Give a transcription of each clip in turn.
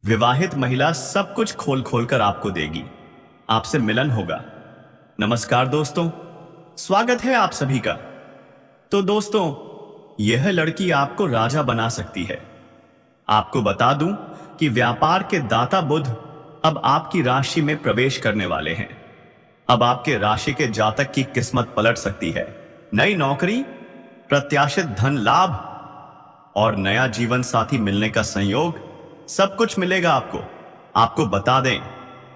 विवाहित महिला सब कुछ खोल खोल कर आपको देगी। आपसे मिलन होगा। नमस्कार दोस्तों, स्वागत है आप सभी का। तो दोस्तों, यह लड़की आपको राजा बना सकती है। आपको बता दूं कि व्यापार के दाता बुध अब आपकी राशि में प्रवेश करने वाले हैं। अब आपके राशि के जातक की किस्मत पलट सकती है। नई नौकरी, प्रत्याशित धन लाभ और नया जीवन साथी मिलने का संयोग, सब कुछ मिलेगा आपको। आपको बता दें,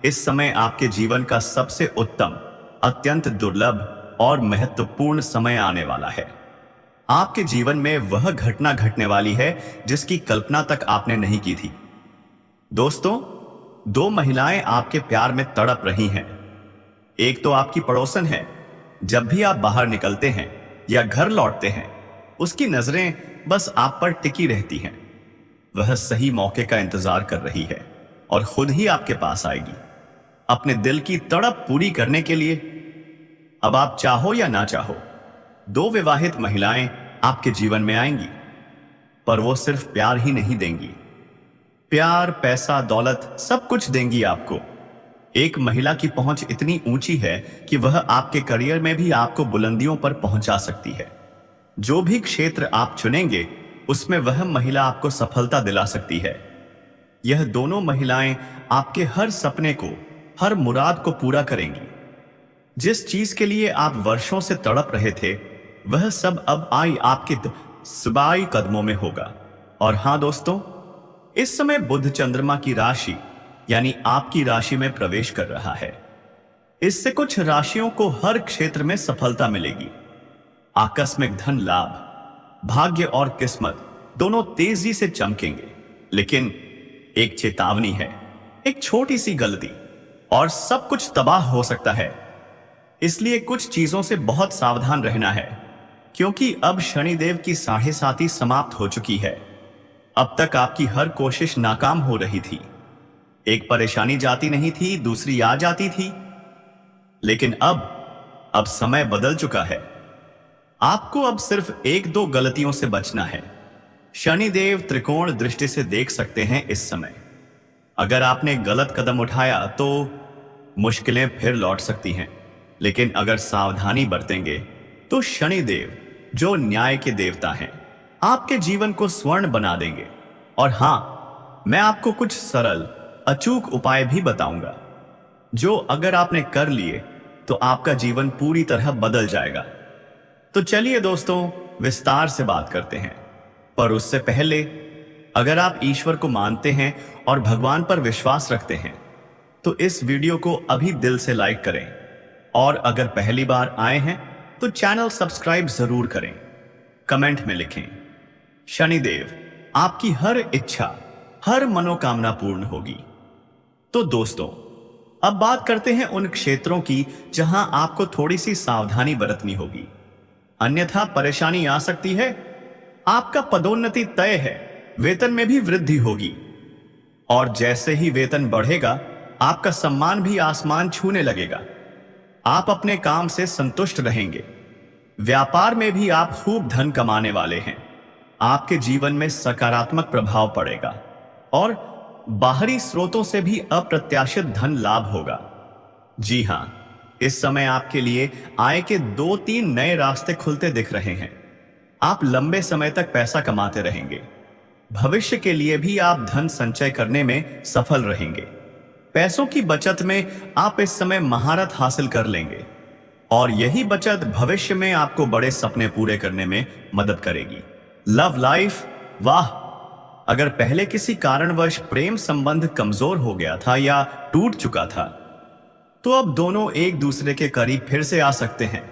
इस समय आपके जीवन का सबसे उत्तम, अत्यंत दुर्लभ और महत्वपूर्ण समय आने वाला है। आपके जीवन में वह घटना घटने वाली है जिसकी कल्पना तक आपने नहीं की थी। दोस्तों, दो महिलाएं आपके प्यार में तड़प रही हैं। एक तो आपकी पड़ोसन है। जब भी आप बाहर निकलते हैं या घर लौटते हैं, उसकी नजरें बस आप पर टिकी रहती हैं। वह सही मौके का इंतजार कर रही है और खुद ही आपके पास आएगी, अपने दिल की तड़प पूरी करने के लिए। अब आप चाहो या ना चाहो, दो विवाहित महिलाएं आपके जीवन में आएंगी, पर वो सिर्फ प्यार ही नहीं देंगी। प्यार, पैसा, दौलत सब कुछ देंगी आपको। एक महिला की पहुंच इतनी ऊंची है कि वह आपके करियर में भी आपको बुलंदियों पर पहुंचा सकती है। जो भी क्षेत्र आप चुनेंगे, उसमें वह महिला आपको सफलता दिला सकती है। यह दोनों महिलाएं आपके हर सपने को, हर मुराद को पूरा करेंगी। जिस चीज के लिए आप वर्षों से तड़प रहे थे, वह सब अब आई आपके सबाई कदमों में होगा। और हां दोस्तों, इस समय बुध चंद्रमा की राशि यानी आपकी राशि में प्रवेश कर रहा है। इससे कुछ राशियों को हर क्षेत्र में सफलता मिलेगी। आकस्मिक धन लाभ, भाग्य और किस्मत दोनों तेजी से चमकेंगे। लेकिन एक चेतावनी है, एक छोटी सी गलती और सब कुछ तबाह हो सकता है। इसलिए कुछ चीजों से बहुत सावधान रहना है, क्योंकि अब शनिदेव की 7.5 समाप्त हो चुकी है। अब तक आपकी हर कोशिश नाकाम हो रही थी। एक परेशानी जाती नहीं थी, दूसरी आ जाती थी। लेकिन अब समय बदल चुका है। आपको अब सिर्फ 1-2 गलतियों से बचना है। शनिदेव त्रिकोण दृष्टि से देख सकते हैं इस समय। अगर आपने गलत कदम उठाया तो मुश्किलें फिर लौट सकती हैं। लेकिन अगर सावधानी बरतेंगे तो शनिदेव, जो न्याय के देवता हैं, आपके जीवन को स्वर्ण बना देंगे। और हां, मैं आपको कुछ सरल, अचूक उपाय भी बताऊंगा, जो अगर आपने कर लिए तो आपका जीवन पूरी तरह बदल जाएगा। तो चलिए दोस्तों, विस्तार से बात करते हैं। पर उससे पहले, अगर आप ईश्वर को मानते हैं और भगवान पर विश्वास रखते हैं, तो इस वीडियो को अभी दिल से लाइक करें। और अगर पहली बार आए हैं तो चैनल सब्सक्राइब जरूर करें। कमेंट में लिखें, शनिदेव आपकी हर इच्छा, हर मनोकामना पूर्ण होगी। तो दोस्तों, अब बात करते हैं उन क्षेत्रों की जहां आपको थोड़ी सी सावधानी बरतनी होगी, अन्यथा परेशानी आ सकती है। आपका पदोन्नति तय है, वेतन में भी वृद्धि होगी। और जैसे ही वेतन बढ़ेगा, आपका सम्मान भी आसमान छूने लगेगा। आप अपने काम से संतुष्ट रहेंगे। व्यापार में भी आप खूब धन कमाने वाले हैं। आपके जीवन में सकारात्मक प्रभाव पड़ेगा और बाहरी स्रोतों से भी अप्रत्याशित धन लाभ होगा। जी हां, इस समय आपके लिए आय के 2-3 नए रास्ते खुलते दिख रहे हैं। आप लंबे समय तक पैसा कमाते रहेंगे। भविष्य के लिए भी आप धन संचय करने में सफल रहेंगे। पैसों की बचत में आप इस समय महारत हासिल कर लेंगे और यही बचत भविष्य में आपको बड़े सपने पूरे करने में मदद करेगी। लव लाइफ, वाह! अगर पहले किसी कारणवश प्रेम संबंध कमजोर हो गया था या टूट चुका था, तो अब दोनों एक दूसरे के करीब फिर से आ सकते हैं।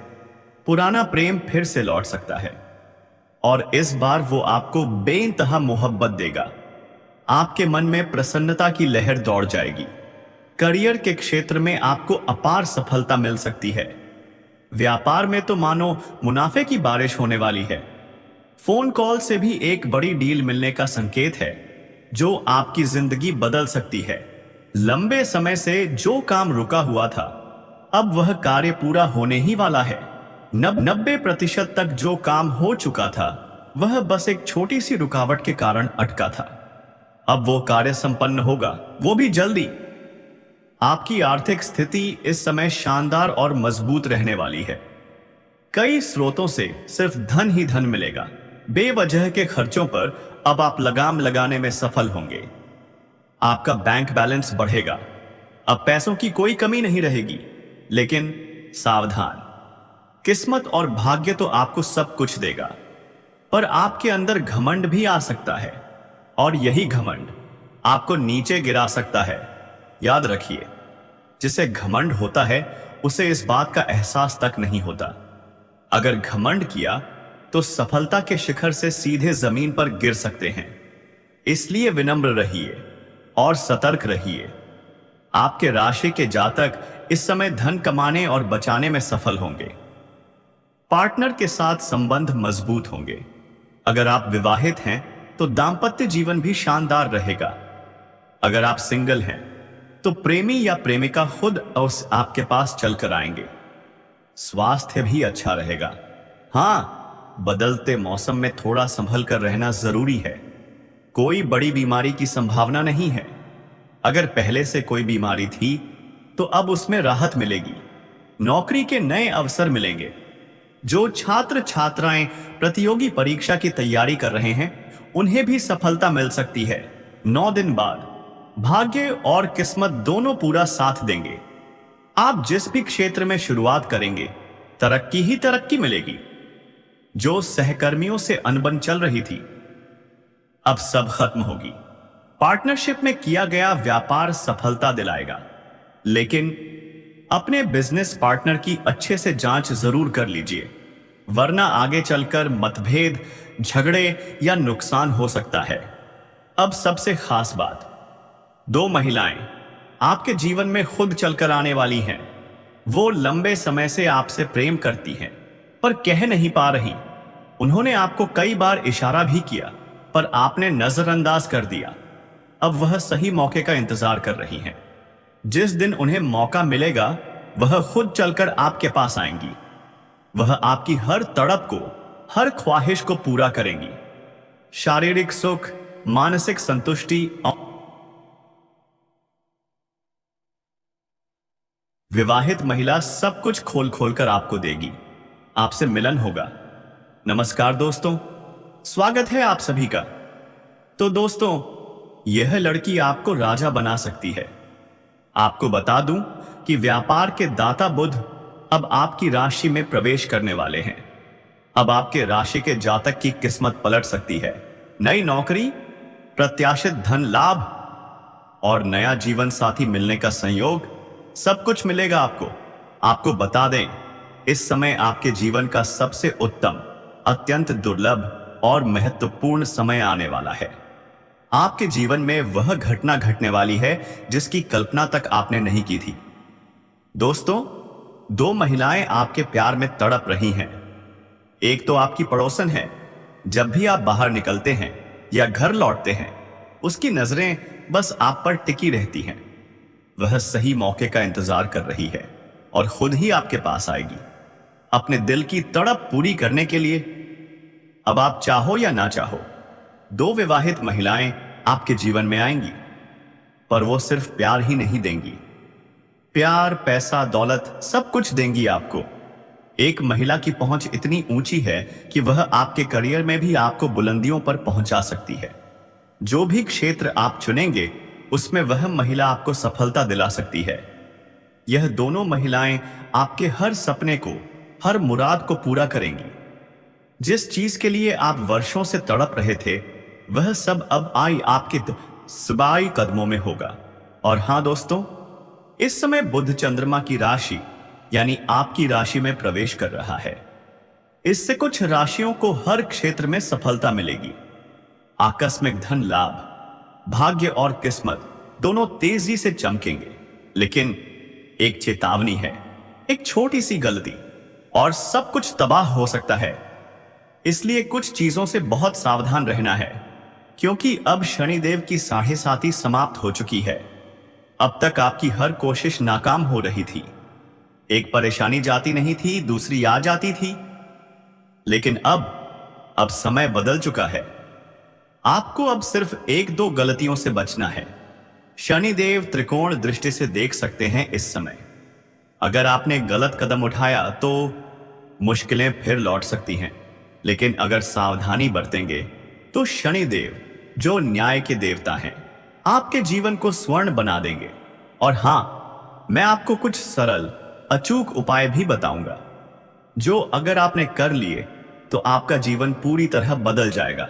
पुराना प्रेम फिर से लौट सकता है और इस बार वो आपको बेइंतहा मोहब्बत देगा। आपके मन में प्रसन्नता की लहर दौड़ जाएगी। करियर के क्षेत्र में आपको अपार सफलता मिल सकती है। व्यापार में तो मानो मुनाफे की बारिश होने वाली है। फोन कॉल से भी एक बड़ी डील मिलने का संकेत है, जो आपकी जिंदगी बदल सकती है। लंबे समय से जो काम रुका हुआ था, अब वह कार्य पूरा होने ही वाला है। 90% तक जो काम हो चुका था, वह बस एक छोटी सी रुकावट के कारण अटका था। अब वो कार्य संपन्न होगा, वो भी जल्दी। आपकी आर्थिक स्थिति इस समय शानदार और मजबूत रहने वाली है। कई स्रोतों से सिर्फ धन ही धन मिलेगा। बेवजह के खर्चों पर अब आप लगाम लगाने में सफल होंगे। आपका बैंक बैलेंस बढ़ेगा। अब पैसों की कोई कमी नहीं रहेगी। लेकिन सावधान, किस्मत और भाग्य तो आपको सब कुछ देगा, पर आपके अंदर घमंड भी आ सकता है, और यही घमंड आपको नीचे गिरा सकता है। याद रखिए, जिसे घमंड होता है उसे इस बात का एहसास तक नहीं होता। अगर घमंड किया तो सफलता के शिखर से सीधे जमीन पर गिर सकते हैं। इसलिए विनम्र रहिए और सतर्क रहिए। आपके राशि के जातक इस समय धन कमाने और बचाने में सफल होंगे। पार्टनर के साथ संबंध मजबूत होंगे। अगर आप विवाहित हैं तो दांपत्य जीवन भी शानदार रहेगा। अगर आप सिंगल हैं तो प्रेमी या प्रेमिका खुद आपके पास चलकर आएंगे। स्वास्थ्य भी अच्छा रहेगा। हाँ, बदलते मौसम में थोड़ा संभल कर रहना जरूरी है। कोई बड़ी बीमारी की संभावना नहीं है। अगर पहले से कोई बीमारी थी तो अब उसमें राहत मिलेगी। नौकरी के नए अवसर मिलेंगे। जो छात्र छात्राएं प्रतियोगी परीक्षा की तैयारी कर रहे हैं उन्हें भी सफलता मिल सकती है। 9 दिन बाद भाग्य और किस्मत दोनों पूरा साथ देंगे। आप जिस भी क्षेत्र में शुरुआत करेंगे तरक्की ही तरक्की मिलेगी। जो सहकर्मियों से अनबन चल रही थी अब सब खत्म होगी। पार्टनरशिप में किया गया व्यापार सफलता दिलाएगा, लेकिन अपने बिजनेस पार्टनर की अच्छे से जांच जरूर कर लीजिए, वरना आगे चलकर मतभेद, झगड़े या नुकसान हो सकता है। अब सबसे खास बात, 2 महिलाएं आपके जीवन में खुद चलकर आने वाली हैं। वो लंबे समय से आपसे प्रेम करती हैं, पर कह नहीं पा रही। उन्होंने आपको कई बार इशारा भी किया, पर आपने नजरअंदाज कर दिया। अब वह सही मौके का इंतजार कर रही हैं। जिस दिन उन्हें मौका मिलेगा वह खुद चलकर आपके पास आएंगी। वह आपकी हर तड़प को, हर ख्वाहिश को पूरा करेंगी। शारीरिक सुख, मानसिक संतुष्टि और विवाहित महिला सब कुछ खोल खोल कर आपको देगी। आपसे मिलन होगा। नमस्कार दोस्तों, स्वागत है आप सभी का। तो दोस्तों, यह लड़की आपको राजा बना सकती है। आपको बता दूं कि व्यापार के दाता बुध अब आपकी राशि में प्रवेश करने वाले हैं। अब आपके राशि के जातक की किस्मत पलट सकती है। नई नौकरी, प्रत्याशित धन लाभ और नया जीवन साथी मिलने का संयोग, सब कुछ मिलेगा आपको। आपको बता दें, इस समय आपके जीवन का सबसे उत्तम, अत्यंत दुर्लभ और महत्वपूर्ण समय आने वाला है। आपके जीवन में वह घटना घटने वाली है जिसकी कल्पना तक आपने नहीं की थी। दोस्तों, 2 महिलाएं आपके प्यार में तड़प रही हैं। एक तो आपकी पड़ोसन है। जब भी आप बाहर निकलते हैं या घर लौटते हैं, उसकी नजरें बस आप पर टिकी रहती हैं। वह सही मौके का इंतजार कर रही है और खुद ही आपके पास आएगी, अपने दिल की तड़प पूरी करने के लिए। अब आप चाहो या ना चाहो, 2 विवाहित महिलाएं आपके जीवन में आएंगी, पर वो सिर्फ प्यार ही नहीं देंगी। प्यार, पैसा, दौलत सब कुछ देंगी आपको। एक महिला की पहुंच इतनी ऊंची है कि वह आपके करियर में भी आपको बुलंदियों पर पहुंचा सकती है। जो भी क्षेत्र आप चुनेंगे उसमें वह महिला आपको सफलता दिला सकती है। यह दोनों महिलाएं आपके हर सपने को, हर मुराद को पूरा करेंगी। जिस चीज के लिए आप वर्षों से तड़प रहे थे वह सब अब आई आपके सबाई कदमों में होगा। और हां दोस्तों, इस समय बुध चंद्रमा की राशि यानी आपकी राशि में प्रवेश कर रहा है। इससे कुछ राशियों को हर क्षेत्र में सफलता मिलेगी। आकस्मिक धन लाभ, भाग्य और किस्मत दोनों तेजी से चमकेंगे। लेकिन एक चेतावनी है, एक छोटी सी गलती और सब कुछ तबाह हो सकता है। इसलिए कुछ चीजों से बहुत सावधान रहना है, क्योंकि अब शनिदेव की 7.5 समाप्त हो चुकी है। अब तक आपकी हर कोशिश नाकाम हो रही थी। एक परेशानी जाती नहीं थी, दूसरी आ जाती थी। लेकिन अब समय बदल चुका है। आपको अब सिर्फ एक दो गलतियों से बचना है। शनिदेव त्रिकोण दृष्टि से देख सकते हैं इस समय। अगर आपने गलत कदम उठाया तो मुश्किलें फिर लौट सकती हैं, लेकिन अगर सावधानी बरतेंगे तो शनिदेव, जो न्याय के देवता हैं, आपके जीवन को स्वर्ण बना देंगे। और हां, मैं आपको कुछ सरल अचूक उपाय भी बताऊंगा, जो अगर आपने कर लिए तो आपका जीवन पूरी तरह बदल जाएगा।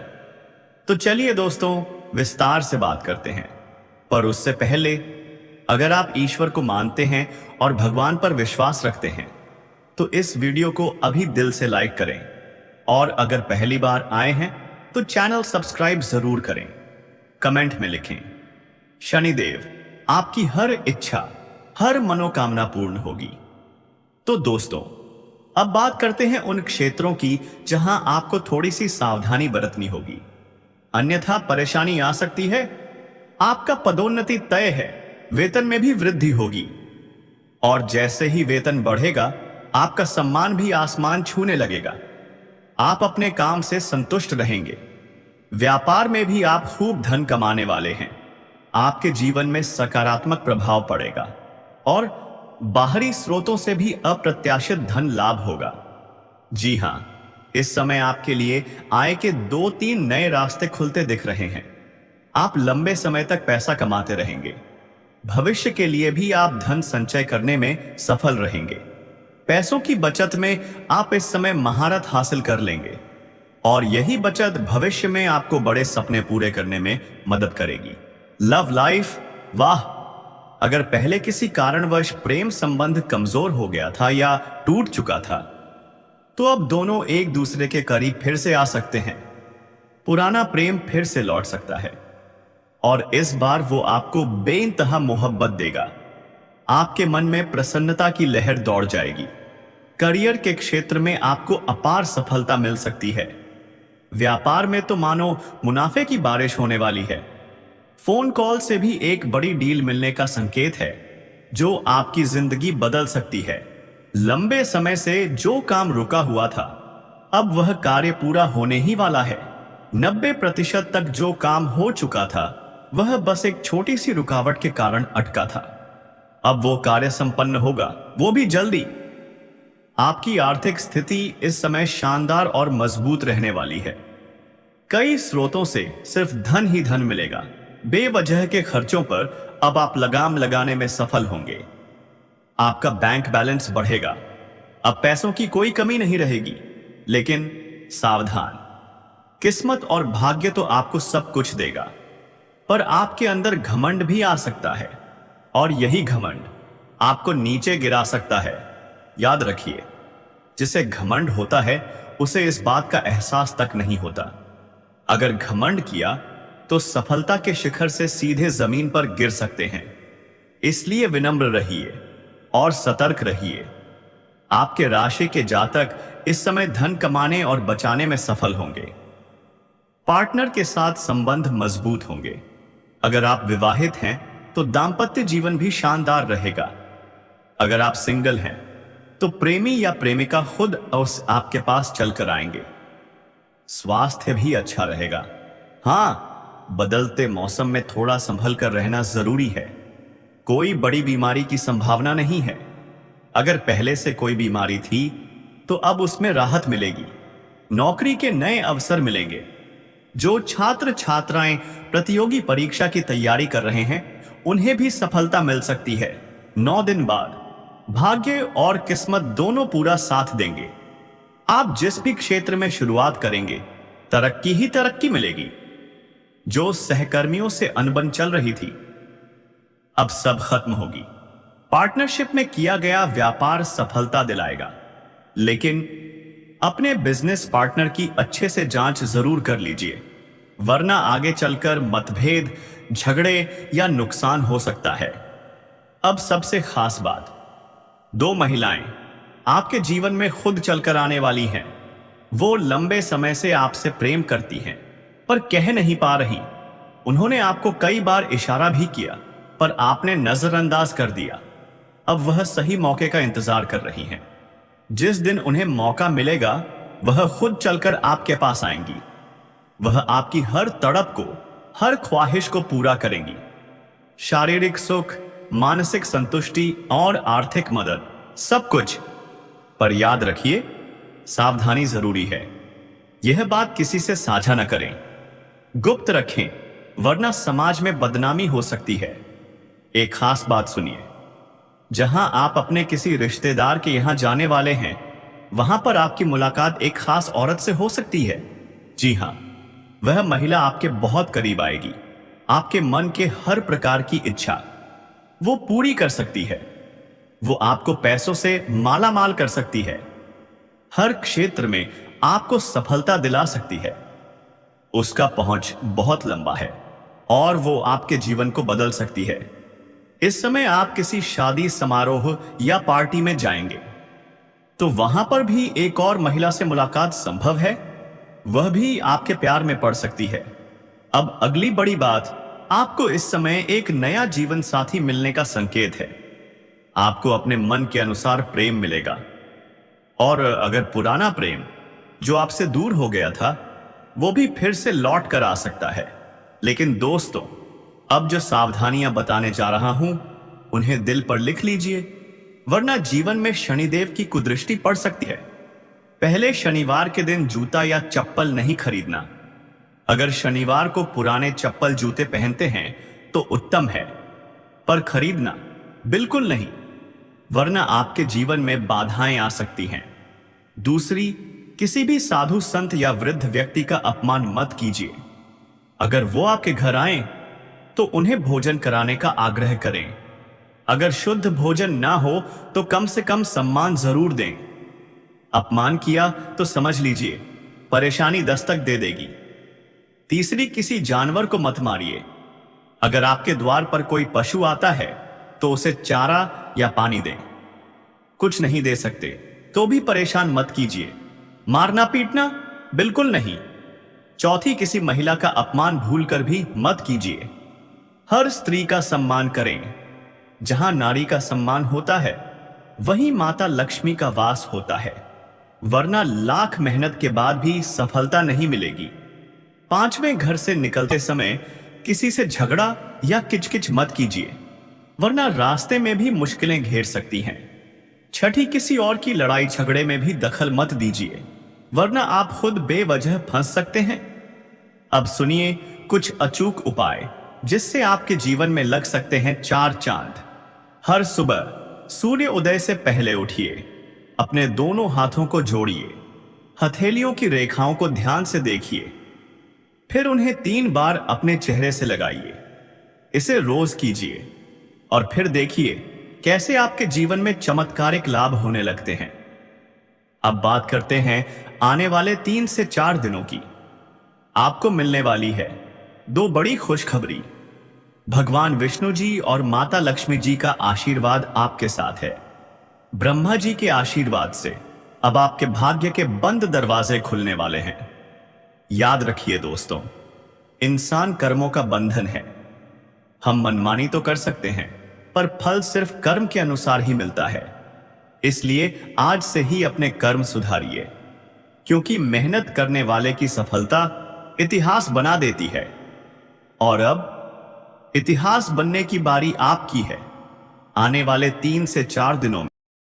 तो चलिए दोस्तों, विस्तार से बात करते हैं। पर उससे पहले, अगर आप ईश्वर को मानते हैं और भगवान पर विश्वास रखते हैं तो इस वीडियो को अभी दिल से लाइक करें, और अगर पहली बार आए हैं तो चैनल सब्सक्राइब जरूर करें। कमेंट में लिखें, शनिदेव आपकी हर इच्छा, हर मनोकामना पूर्ण होगी। तो दोस्तों, अब बात करते हैं उन क्षेत्रों की जहां आपको थोड़ी सी सावधानी बरतनी होगी, अन्यथा परेशानी आ सकती है। आपका पदोन्नति तय है, वेतन में भी वृद्धि होगी, और जैसे ही वेतन बढ़ेगा आपका सम्मान भी आसमान छूने लगेगा। आप अपने काम से संतुष्ट रहेंगे। व्यापार में भी आप खूब धन कमाने वाले हैं। आपके जीवन में सकारात्मक प्रभाव पड़ेगा और बाहरी स्रोतों से भी अप्रत्याशित धन लाभ होगा। जी हां, इस समय आपके लिए आय के 2-3 नए रास्ते खुलते दिख रहे हैं। आप लंबे समय तक पैसा कमाते रहेंगे। भविष्य के लिए भी आप धन संचय करने में सफल रहेंगे। पैसों की बचत में आप इस समय महारत हासिल कर लेंगे, और यही बचत भविष्य में आपको बड़े सपने पूरे करने में मदद करेगी। लव लाइफ, वाह! अगर पहले किसी कारणवश प्रेम संबंध कमजोर हो गया था या टूट चुका था, तो अब दोनों एक दूसरे के करीब फिर से आ सकते हैं। पुराना प्रेम फिर से लौट सकता है, और इस बार वो आपको बेइंतहा मोहब्बत देगा। आपके मन में प्रसन्नता की लहर दौड़ जाएगी। करियर के क्षेत्र में आपको अपार सफलता मिल सकती है। व्यापार में तो मानो मुनाफे की बारिश होने वाली है। फोन कॉल से भी एक बड़ी डील मिलने का संकेत है, जो आपकी जिंदगी बदल सकती है। लंबे समय से जो काम रुका हुआ था, अब वह कार्य पूरा होने ही वाला है। 90% तक जो काम हो चुका था, वह बस एक छोटी सी रुकावट के कारण अटका था। अब वो कार्य संपन्न होगा, वो भी जल्दी। आपकी आर्थिक स्थिति इस समय शानदार और मजबूत रहने वाली है। कई स्रोतों से सिर्फ धन ही धन मिलेगा। बेवजह के खर्चों पर अब आप लगाम लगाने में सफल होंगे। आपका बैंक बैलेंस बढ़ेगा। अब पैसों की कोई कमी नहीं रहेगी। लेकिन सावधान, किस्मत और भाग्य तो आपको सब कुछ देगा, पर आपके अंदर घमंड भी आ सकता है, और यही घमंड आपको नीचे गिरा सकता है। याद रखिए, जिसे घमंड होता है उसे इस बात का एहसास तक नहीं होता। अगर घमंड किया तो सफलता के शिखर से सीधे जमीन पर गिर सकते हैं। इसलिए विनम्र रहिए और सतर्क रहिए। आपके राशि के जातक इस समय धन कमाने और बचाने में सफल होंगे। पार्टनर के साथ संबंध मजबूत होंगे। अगर आप विवाहित हैं तो दांपत्य जीवन भी शानदार रहेगा। अगर आप सिंगल हैं तो प्रेमी या प्रेमिका खुद आपके पास चलकर आएंगे। स्वास्थ्य भी अच्छा रहेगा। हां, बदलते मौसम में थोड़ा संभल कर रहना जरूरी है। कोई बड़ी बीमारी की संभावना नहीं है। अगर पहले से कोई बीमारी थी तो अब उसमें राहत मिलेगी। नौकरी के नए अवसर मिलेंगे। जो छात्र छात्राएं प्रतियोगी परीक्षा की तैयारी कर रहे हैं, उन्हें भी सफलता मिल सकती है। 9 दिन बाद भाग्य और किस्मत दोनों पूरा साथ देंगे। आप जिस भी क्षेत्र में शुरुआत करेंगे, तरक्की ही तरक्की मिलेगी। जो सहकर्मियों से अनबन चल रही थी, अब सब खत्म होगी। पार्टनरशिप में किया गया व्यापार सफलता दिलाएगा, लेकिन अपने बिजनेस पार्टनर की अच्छे से जांच जरूर कर लीजिए, वरना आगे चलकर मतभेद, झगड़े या नुकसान हो सकता है। अब सबसे खास बात, 2 महिलाएं आपके जीवन में खुद चलकर आने वाली हैं। वो लंबे समय से आपसे प्रेम करती हैं, पर कह नहीं पा रही। उन्होंने आपको कई बार इशारा भी किया, पर आपने नजरअंदाज कर दिया। अब वह सही मौके का इंतजार कर रही हैं। जिस दिन उन्हें मौका मिलेगा, वह खुद चलकर आपके पास आएंगी। वह आपकी हर तड़प को, हर ख्वाहिश को पूरा करेंगी। शारीरिक सुख, मानसिक संतुष्टि और आर्थिक मदद, सब कुछ। पर याद रखिए, सावधानी जरूरी है। यह बात किसी से साझा न करें, गुप्त रखें, वरना समाज में बदनामी हो सकती है। एक खास बात सुनिए, जहां आप अपने किसी रिश्तेदार के यहां जाने वाले हैं, वहां पर आपकी मुलाकात एक खास औरत से हो सकती है। जी हां, वह महिला आपके बहुत करीब आएगी। आपके मन के हर प्रकार की इच्छा वो पूरी कर सकती है। वो आपको पैसों से माला माल कर सकती है। हर क्षेत्र में आपको सफलता दिला सकती है। उसका पहुंच बहुत लंबा है और वो आपके जीवन को बदल सकती है। इस समय आप किसी शादी समारोह या पार्टी में जाएंगे तो वहां पर भी एक और महिला से मुलाकात संभव है। वह भी आपके प्यार में पड़ सकती है। अब अगली बड़ी बात, आपको इस समय एक नया जीवन साथी मिलने का संकेत है। आपको अपने मन के अनुसार प्रेम मिलेगा। और अगर पुराना प्रेम जो आपसे दूर हो गया था, वो भी फिर से लौट कर आ सकता है। लेकिन दोस्तों, अब जो सावधानियां बताने जा रहा हूं, उन्हें दिल पर लिख लीजिए, वरना जीवन में शनिदेव की कुदृष्टि पड़ सकती है। पहले शनिवार के दिन जूता या चप्पल नहीं खरीदना। अगर शनिवार को पुराने चप्पल जूते पहनते हैं तो उत्तम है, पर खरीदना बिल्कुल नहीं, वरना आपके जीवन में बाधाएं आ सकती हैं। दूसरी, किसी भी साधु संत या वृद्ध व्यक्ति का अपमान मत कीजिए। अगर वो आपके घर आए तो उन्हें भोजन कराने का आग्रह करें। अगर शुद्ध भोजन ना हो तो कम से कम सम्मान जरूर दें। अपमान किया तो समझ लीजिए परेशानी दस्तक दे देगी। तीसरी, किसी जानवर को मत मारिए। अगर आपके द्वार पर कोई पशु आता है तो उसे चारा या पानी दें। कुछ नहीं दे सकते तो भी परेशान मत कीजिए। मारना पीटना बिल्कुल नहीं। चौथी, किसी महिला का अपमान भूलकर भी मत कीजिए। हर स्त्री का सम्मान करें। जहां नारी का सम्मान होता है, वहीं माता लक्ष्मी का वास होता है, वरना लाख मेहनत के बाद भी सफलता नहीं मिलेगी। पांचवें, घर से निकलते समय किसी से झगड़ा या किचकिच मत कीजिए, वरना रास्ते में भी मुश्किलें घेर सकती हैं। छठी, किसी और की लड़ाई झगड़े में भी दखल मत दीजिए, वरना आप खुद बेवजह फंस सकते हैं। अब सुनिए कुछ अचूक उपाय जिससे आपके जीवन में लग सकते हैं 4 चांद। हर सुबह सूर्य उदय से पहले उठिए। अपने दोनों हाथों को जोड़िए। हथेलियों की रेखाओं को ध्यान से देखिए, फिर उन्हें 3 बार अपने चेहरे से लगाइए। इसे रोज कीजिए और फिर देखिए कैसे आपके जीवन में चमत्कारिक लाभ होने लगते हैं। अब बात करते हैं आने वाले 3 से 4 दिनों की। आपको मिलने वाली है 2 बड़ी खुशखबरी। भगवान विष्णु जी और माता लक्ष्मी जी का आशीर्वाद आपके साथ है। ब्रह्मा जी के आशीर्वाद से अब आपके भाग्य के बंद दरवाजे खुलने वाले हैं। याद रखिए दोस्तों, इंसान कर्मों का बंधन है। हम मनमानी तो कर सकते हैं, पर फल सिर्फ कर्म के अनुसार ही मिलता है। इसलिए आज से ही अपने कर्म सुधारिए, क्योंकि मेहनत करने वाले की सफलता इतिहास बना देती है। और अब इतिहास बनने की बारी आपकी है। आने वाले 3 से 4 दिनों में